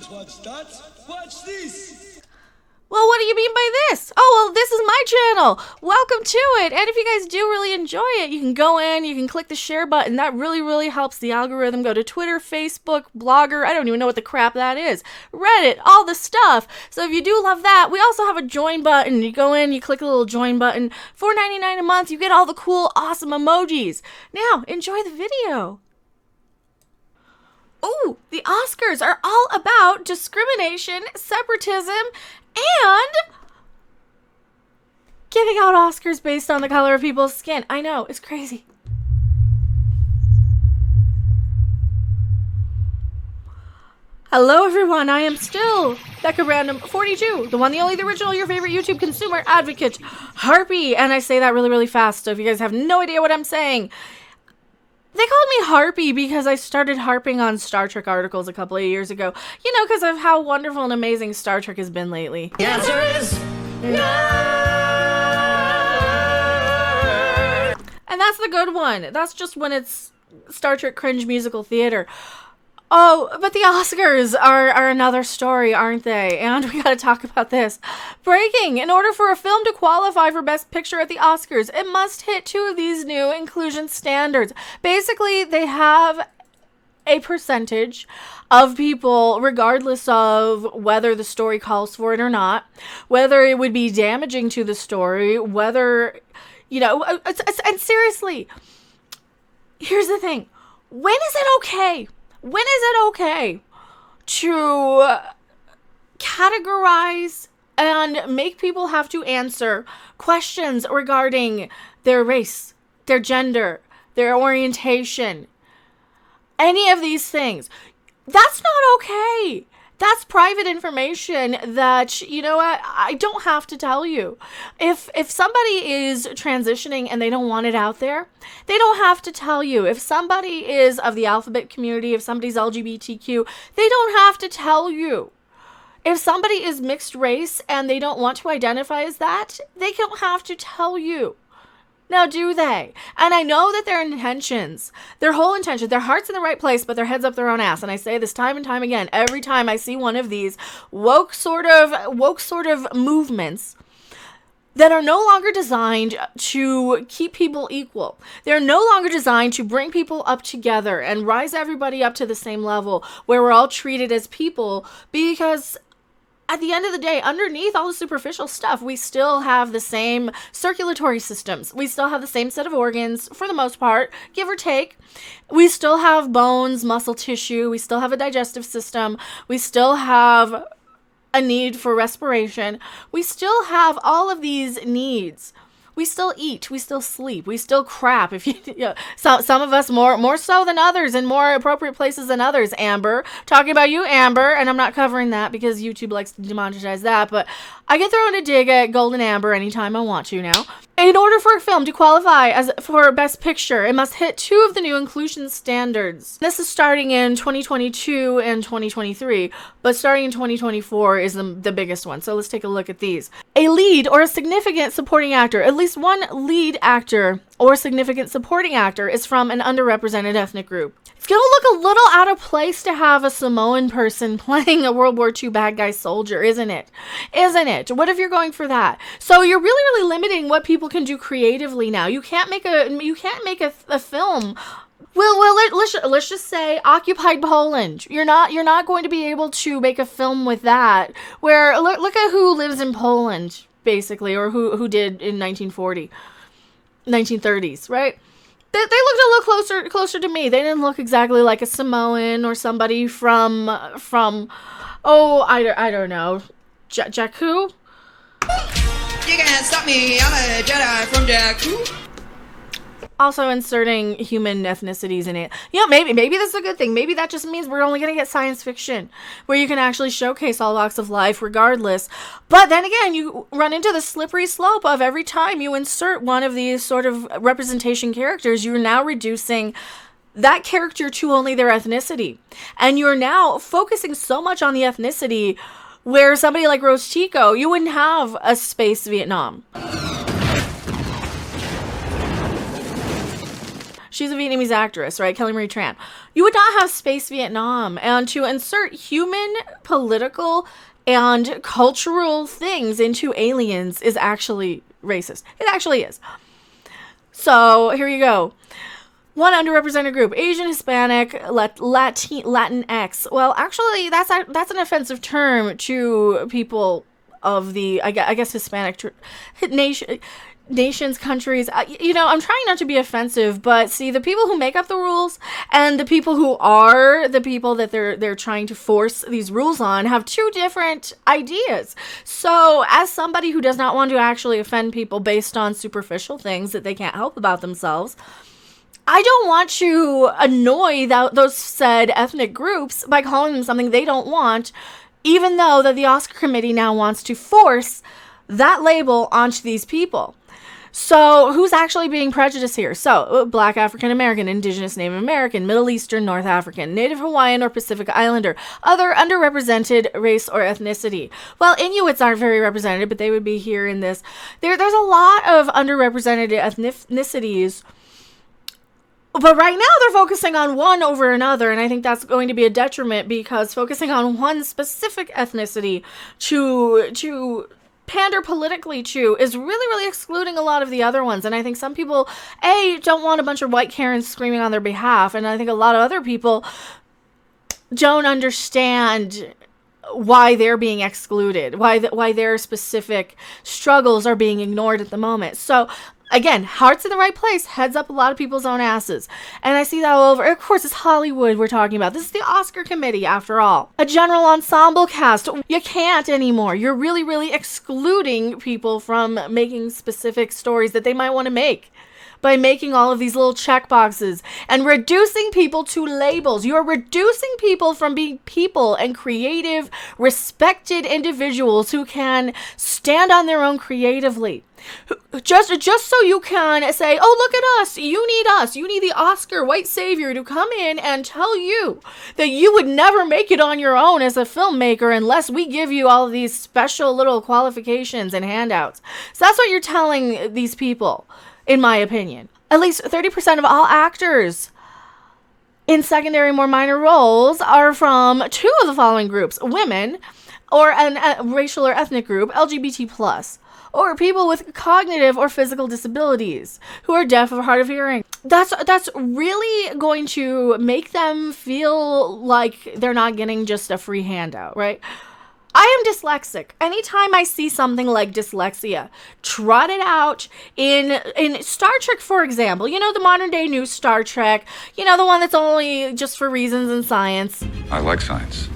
Don't watch that. Watch this. Well, what do you mean by this? Oh, well, this is my channel. Welcome to it. And if you guys do really enjoy it, you can go in, you can click the share button. That really helps the algorithm. Go to Twitter, Facebook, Blogger. I don't even know what the crap that is. Reddit, all the stuff. So if you do love that, we also have a join button. You go in, you click the little join button. $4.99 a month. You get all the cool, awesome emojis. Now, enjoy the video. Oh, the Oscars are all about discrimination, separatism, and giving out Oscars based on the color of people's skin. I know, it's crazy. Hello everyone, I am still Becca Random 42, the one, the only, the original, your favorite YouTube consumer advocate, Harpy. And I say that really fast, so if you guys have no idea what I'm saying, they called me Harpy because I started harping on Star Trek articles a couple of years ago. You know, because of how wonderful and amazing Star Trek has been lately. The answer is no. And that's the good one. That's just when it's Star Trek cringe musical theater. Oh, but the Oscars are another story, aren't they? And we gotta talk about this. Breaking! In order for a film to qualify for Best Picture at the Oscars, it must hit 2 of these new inclusion standards. Basically, they have a percentage of people, regardless of whether the story calls for it or not, whether it would be damaging to the story, whether, you know, and seriously, here's the thing. When is it okay? When is it okay to categorize and make people have to answer questions regarding their race, their gender, their orientation, any of these things? That's not okay. That's private information that, you know what, I don't have to tell you. If somebody is transitioning and they don't want it out there, they don't have to tell you. If somebody is of the alphabet community, if somebody's LGBTQ, they don't have to tell you. If somebody is mixed race and they don't want to identify as that, they don't have to tell you. Now, do they? And I know that their intentions, their whole intention, their heart's in the right place, but their head's up their own ass. And I say this time and time again, every time I see one of these woke sort of movements that are no longer designed to keep people equal. They're no longer designed to bring people up together and rise everybody up to the same level where we're all treated as people, because at the end of the day, underneath all the superficial stuff, we still have the same circulatory systems. We still have the same set of organs, for the most part, give or take. We still have bones, muscle tissue. We still have a digestive system. We still have a need for respiration. We still have all of these needs. We still eat, we still sleep, we still crap. If you know, some of us more so than others, in more appropriate places than others. Amber, talking about you, Amber, and I'm not covering that because YouTube likes to demonetize that, but I get thrown a dig at Golden Amber anytime I want to now. In order for a film to qualify for Best Picture, it must hit 2 of the new inclusion standards. This is starting in 2022 and 2023, but starting in 2024 is the biggest one. So let's take a look at these. A lead or a significant supporting actor. At least one lead actor or significant supporting actor is from an underrepresented ethnic group. It's gonna look a little out of place to have a Samoan person playing a World War II bad guy soldier, isn't it? Isn't it? What if you're going for that? So you're really limiting what people can do creatively now. You can't make a film. Well, let's just say occupied Poland. You're not going to be able to make a film with that. Where look at who lives in Poland, basically, or who did in 1930s, right? They looked a little closer to me. They didn't look exactly like a Samoan or somebody from I don't know, Jakku. You can't stop me, I'm a Jedi from Jakku. Also inserting human ethnicities in it. You know, maybe this is a good thing. Maybe that just means we're only going to get science fiction where you can actually showcase all walks of life regardless. But then again, you run into the slippery slope of every time you insert one of these sort of representation characters, you're now reducing that character to only their ethnicity. And you're now focusing so much on the ethnicity where somebody like Rose Tico, you wouldn't have a space Vietnam. she's a Vietnamese actress, right? Kelly Marie Tran. You would not have Space Vietnam. And to insert human, political, and cultural things into aliens is actually racist. It actually is. So here you go. One underrepresented group: Asian, Hispanic, Latinx. Well, actually, that's an offensive term to people of the, I guess, Hispanic nations, countries. I'm trying not to be offensive, but see, the people who make up the rules and the people who are the people that they're trying to force these rules on have two different ideas. So as somebody who does not want to actually offend people based on superficial things that they can't help about themselves, I don't want to annoy those said ethnic groups by calling them something they don't want, even though that the Oscar committee now wants to force that label onto these people. So who's actually being prejudiced here? So Black, African American, Indigenous, Native American, Middle Eastern, North African, Native Hawaiian or Pacific Islander, other underrepresented race or ethnicity. Well, Inuits aren't very represented, but they would be here in this. There's a lot of underrepresented ethnicities. But right now they're focusing on one over another, and I think that's going to be a detriment, because focusing on one specific ethnicity to pander politically to is really, really excluding a lot of the other ones. And I think some people, don't want a bunch of white Karens screaming on their behalf, and I think a lot of other people don't understand why they're being excluded, why their specific struggles are being ignored at the moment. So again, heart's in the right place, heads up a lot of people's own asses. And I see that all over. Of course, it's Hollywood we're talking about. This is the Oscar committee, after all. A general ensemble cast. You can't anymore. You're really, really excluding people from making specific stories that they might want to make by making all of these little check boxes and reducing people to labels. You're reducing people from being people and creative, respected individuals who can stand on their own creatively. Just so you can say, oh, look at us. You need the Oscar white savior to come in and tell you that you would never make it on your own as a filmmaker unless we give you all of these special little qualifications and handouts. So that's what you're telling these people, in my opinion. At least 30% of all actors in secondary, more minor roles are from two of the following groups: women, or a racial or ethnic group, LGBT+. Or people with cognitive or physical disabilities who are deaf or hard of hearing. That's really going to make them feel like they're not getting just a free handout, right? I am dyslexic. Anytime I see something like dyslexia trotted out in Star Trek, for example, the modern day new Star Trek, the one that's only just for reasons in science. I like science.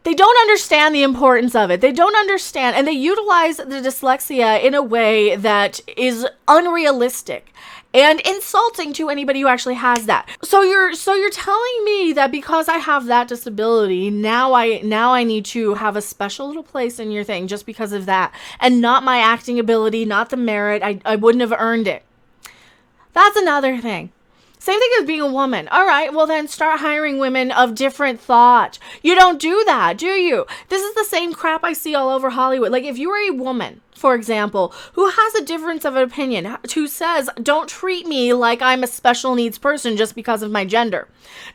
They don't understand the importance of it. They don't understand, and they utilize the dyslexia in a way that is unrealistic and insulting to anybody who actually has that. So you're telling me that because I have that disability, now I need to have a special little place in your thing just because of that, and not my acting ability, not the merit. I wouldn't have earned it. That's another thing. Same thing as being a woman. All right, well then start hiring women of different thought. You don't do that, do you? This is the same crap I see all over Hollywood. Like, if you are a woman, for example, who has a difference of opinion, who says, don't treat me like I'm a special needs person just because of my gender.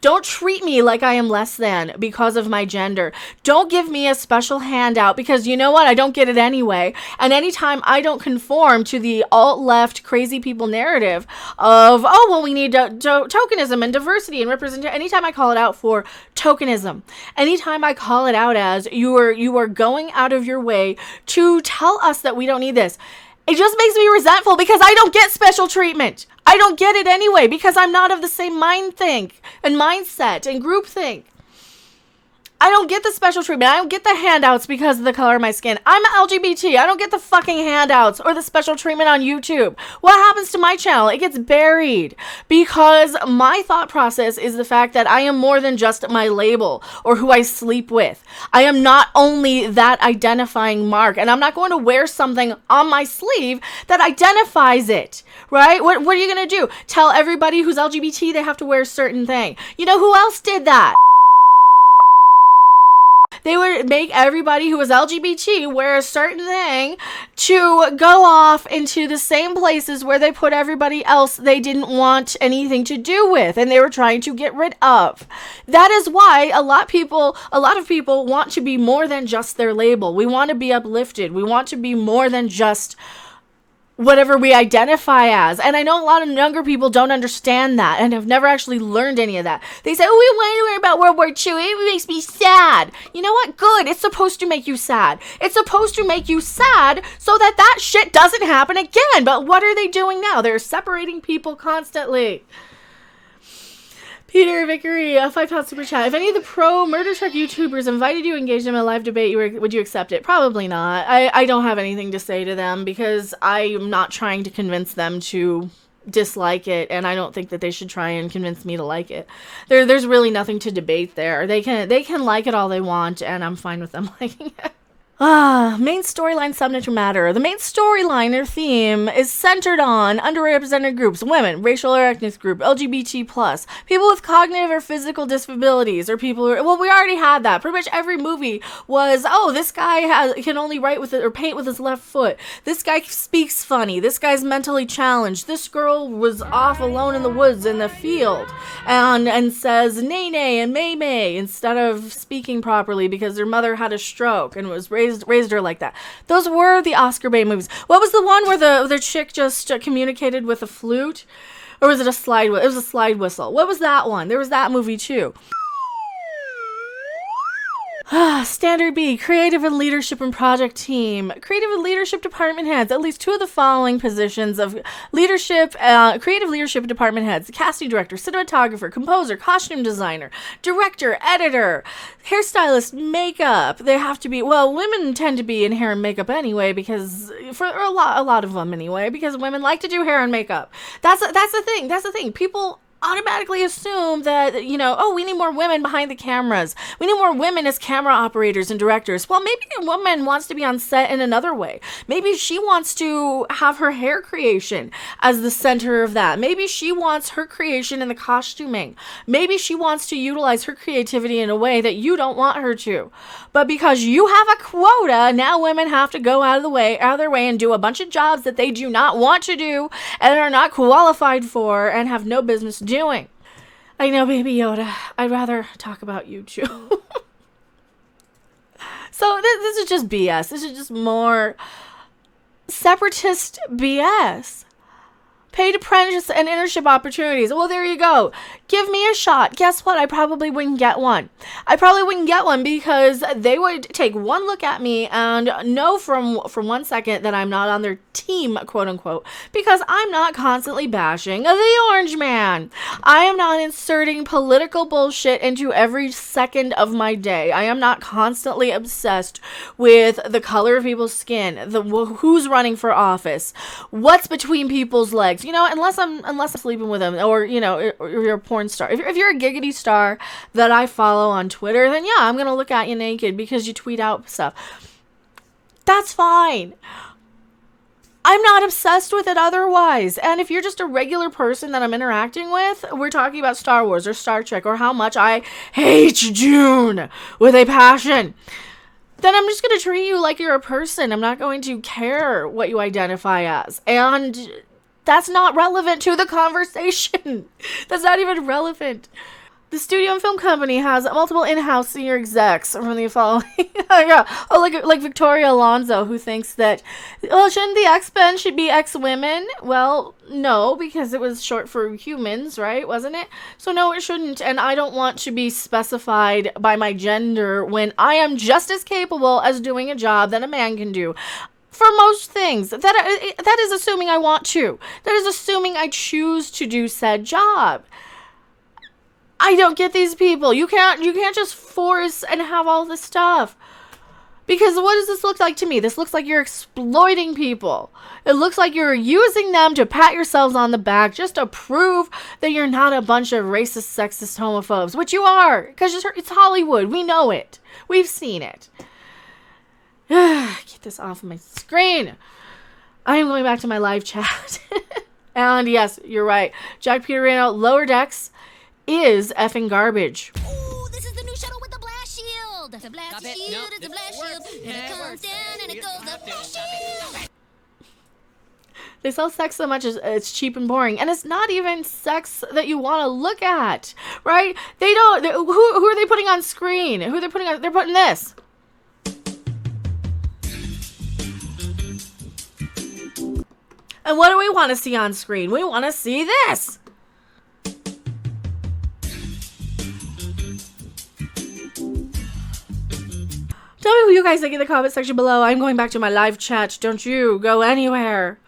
Don't treat me like I am less than because of my gender. Don't give me a special handout because you know what? I don't get it anyway. And anytime I don't conform to the alt-left crazy people narrative of, oh, well, we need tokenism and diversity and representation. Anytime I call it out for tokenism, anytime I call it out as you are going out of your way to tell us that we don't need this, it just makes me resentful because I don't get special treatment. I don't get it anyway because I'm not of the same mindset and groupthink. I don't get the special treatment. I don't get the handouts because of the color of my skin. I'm LGBT. I don't get the fucking handouts or the special treatment on YouTube. What happens to my channel? It gets buried because my thought process is the fact that I am more than just my label or who I sleep with. I am not only that identifying mark, and I'm not going to wear something on my sleeve that identifies it, right? What are you going to do? Tell everybody who's LGBT they have to wear a certain thing. You know who else did that? They would make everybody who was LGBT wear a certain thing to go off into the same places where they put everybody else they didn't want anything to do with and they were trying to get rid of. That is why a lot of people want to be more than just their label. We want to be uplifted. We want to be more than just whatever we identify as. And I know a lot of younger people don't understand that and have never actually learned any of that. They say, oh, we want to learn about World War II. It makes me sad. You know what? Good. It's supposed to make you sad. It's supposed to make you sad so that that shit doesn't happen again. But what are they doing now? They're separating people constantly. Peter Vickery, a £5 super chat. If any of the pro-murder truck YouTubers invited you to engage them in a live debate, would you accept it? Probably not. I don't have anything to say to them because I'm not trying to convince them to dislike it, and I don't think that they should try and convince me to like it. There's really nothing to debate there. They can like it all they want, and I'm fine with them liking it. Main storyline subject matter. The main storyline or theme is centered on underrepresented groups, women, racial or ethnic group, LGBT+, people with cognitive or physical disabilities, or people who well, we already had that. Pretty much every movie was, oh, this guy can only write with it or paint with his left foot. This guy speaks funny. This guy's mentally challenged. This girl was off alone in the woods in the field and says nay nay and may may instead of speaking properly because her mother had a stroke and was raised her like that. Those were the Oscar bait movies. What was the one where the chick just communicated with a flute? Or was it a slide whistle? It was a slide whistle. What was that one? There was that movie too. Standard B, creative and leadership and project team. Creative and leadership department heads. At least two of the following positions of leadership, creative leadership department heads. Casting director, cinematographer, composer, costume designer, director, editor, hairstylist, makeup. They have to be, well, women tend to be in hair and makeup anyway because, for a lot of them anyway, because women like to do hair and makeup. That's the thing. People automatically assume that, you know, oh, we need more women behind the cameras. We need more women as camera operators and directors. Well, maybe a woman wants to be on set in another way. Maybe she wants to have her hair creation as the center of that. Maybe she wants her creation in the costuming. Maybe she wants to utilize her creativity in a way that you don't want her to. But because you have a quota, now women have to go out of their way and do a bunch of jobs that they do not want to do and are not qualified for and have no business doing. I know, Baby Yoda. I'd rather talk about you too. So this is just BS. This is just more separatist BS. Paid apprentice and internship opportunities. Well, there you go. Give me a shot. Guess what? I probably wouldn't get one. I probably wouldn't get one because they would take one look at me and know from 1 second that I'm not on their team, quote unquote, because I'm not constantly bashing the orange man. I am not inserting political bullshit into every second of my day. I am not constantly obsessed with the color of people's skin, who's running for office, what's between people's legs. You know, unless I'm sleeping with them, or you know, or you're a porn star. If you're a giggity star that I follow on Twitter, then yeah, I'm gonna look at you naked because you tweet out stuff. That's fine. I'm not obsessed with it otherwise. And if you're just a regular person that I'm interacting with, we're talking about Star Wars or Star Trek or how much I hate June with a passion, then I'm just gonna treat you like you're a person. I'm not going to care what you identify as. And that's not relevant to the conversation. That's not even relevant. The studio and film company has multiple in-house senior execs from the following. Yeah. Oh, like Victoria Alonso, who thinks that, well, shouldn't the X-Men should be X-women? Well, no, because it was short for humans, right? Wasn't it? So no, it shouldn't. And I don't want to be specified by my gender when I am just as capable as doing a job that a man can do. For most things, that is assuming I want to. That is assuming I choose to do said job. I don't get these people. You can't just force and have all this stuff. Because what does this look like to me? This looks like you're exploiting people. It looks like you're using them to pat yourselves on the back just to prove that you're not a bunch of racist, sexist homophobes, which you are. Because it's Hollywood. We know it. We've seen it. Get this off of my screen. I am going back to my live chat. And yes, you're right. Jack Peter Reno, Lower Decks is effing garbage. Ooh, this is the new shuttle with the blast shield. It's a blast shield, it's a blast shield. And it comes down and it goes up. Shield. They sell sex so much it's cheap and boring, and it's not even sex that you want to look at, right? Who are they putting on screen? Who are they putting on? They're putting this. And what do we want to see on screen? We want to see this. Tell me what you guys think in the comment section below. I'm going back to my live chat. Don't you go anywhere.